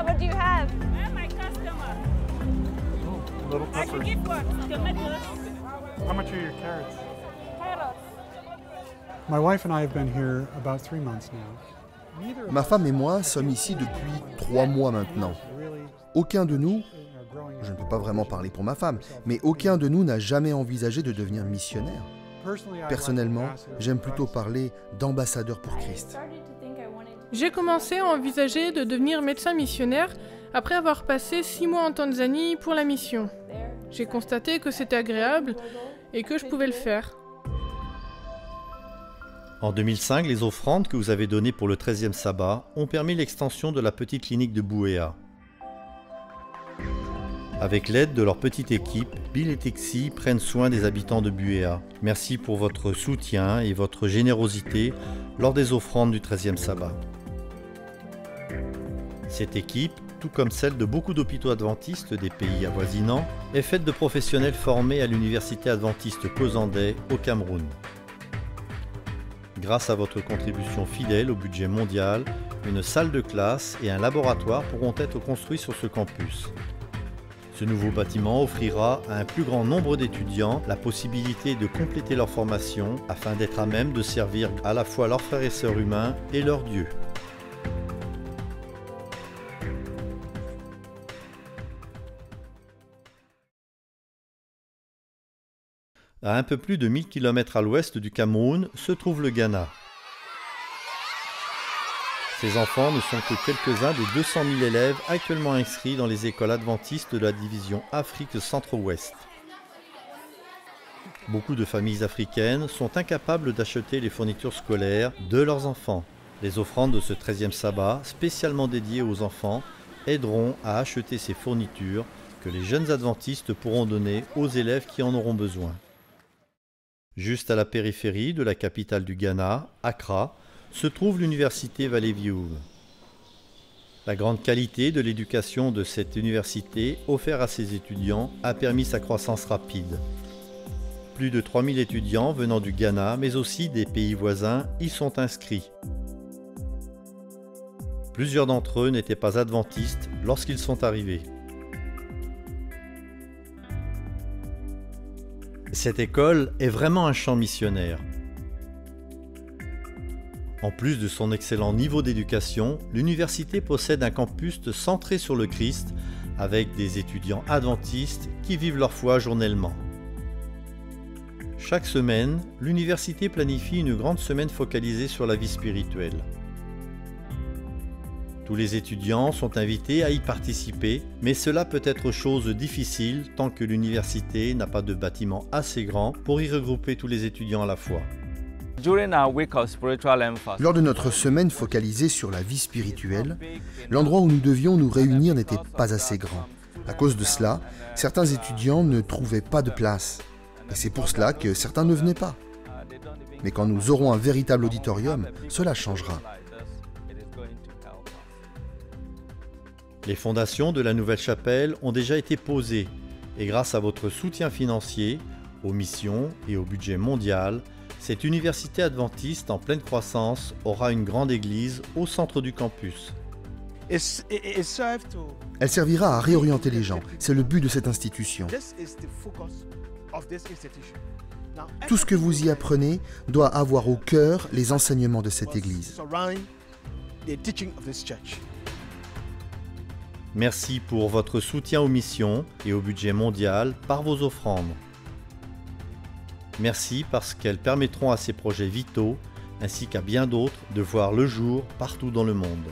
what do you have? I'm my customer. Oh, little I should peppers. get what? Tomatoes. How much are your carrots? Carrots. My wife and I have been here about 3 months now. Neither of Ma us femme et moi sommes ici depuis 3 mois maintenant. really Aucun de nous, are growing je ne peux pas vraiment parler pour ma femme, mais aucun de nous n'a jamais envisagé de devenir missionnaire. Personally, I like Personnellement, ambassadors j'aime of plutôt Christ. parler d'ambassadeur pour Christ. J'ai commencé à envisager de devenir médecin missionnaire après avoir passé 6 mois en Tanzanie pour la mission. J'ai constaté que c'était agréable et que je pouvais le faire. En 2005, les offrandes que vous avez données pour le 13e sabbat ont permis l'extension de la petite clinique de Buea. Avec l'aide de leur petite équipe, Bill et Texi prennent soin des habitants de Buea. Merci pour votre soutien et votre générosité lors des offrandes du 13e sabbat. Cette équipe, tout comme celle de beaucoup d'hôpitaux adventistes des pays avoisinants, est faite de professionnels formés à l'université adventiste Kozandé au Cameroun. Grâce à votre contribution fidèle au budget mondial, une salle de classe et un laboratoire pourront être construits sur ce campus. Ce nouveau bâtiment offrira à un plus grand nombre d'étudiants la possibilité de compléter leur formation afin d'être à même de servir à la fois leurs frères et sœurs humains et leur Dieu. À un peu plus de 1000 km à l'ouest du Cameroun se trouve le Ghana. Ces enfants ne sont que quelques-uns des 200 000 élèves actuellement inscrits dans les écoles adventistes de la division Afrique Centre-Ouest. Beaucoup de familles africaines sont incapables d'acheter les fournitures scolaires de leurs enfants. Les offrandes de ce 13e sabbat, spécialement dédiées aux enfants, aideront à acheter ces fournitures que les jeunes adventistes pourront donner aux élèves qui en auront besoin. Juste à la périphérie de la capitale du Ghana, Accra, se trouve l'université Valley View. La grande qualité de l'éducation de cette université offerte à ses étudiants a permis sa croissance rapide. Plus de 3000 étudiants venant du Ghana, mais aussi des pays voisins, y sont inscrits. Plusieurs d'entre eux n'étaient pas adventistes lorsqu'ils sont arrivés. Cette école est vraiment un champ missionnaire. En plus de son excellent niveau d'éducation, l'université possède un campus centré sur le Christ avec des étudiants adventistes qui vivent leur foi journellement. Chaque semaine, l'université planifie une grande semaine focalisée sur la vie spirituelle. Tous les étudiants sont invités à y participer, mais cela peut être chose difficile tant que l'université n'a pas de bâtiment assez grand pour y regrouper tous les étudiants à la fois. Lors de notre semaine focalisée sur la vie spirituelle, l'endroit où nous devions nous réunir n'était pas assez grand. À cause de cela, certains étudiants ne trouvaient pas de place. Et c'est pour cela que certains ne venaient pas. Mais quand nous aurons un véritable auditorium, cela changera. Les fondations de la nouvelle chapelle ont déjà été posées et grâce à votre soutien financier, aux missions et au budget mondial, cette université adventiste en pleine croissance aura une grande église au centre du campus. Elle servira à réorienter les gens. C'est le but de cette institution. Tout ce que vous y apprenez doit avoir au cœur les enseignements de cette église. Merci pour votre soutien aux missions et au budget mondial par vos offrandes. Merci parce qu'elles permettront à ces projets vitaux, ainsi qu'à bien d'autres, de voir le jour partout dans le monde.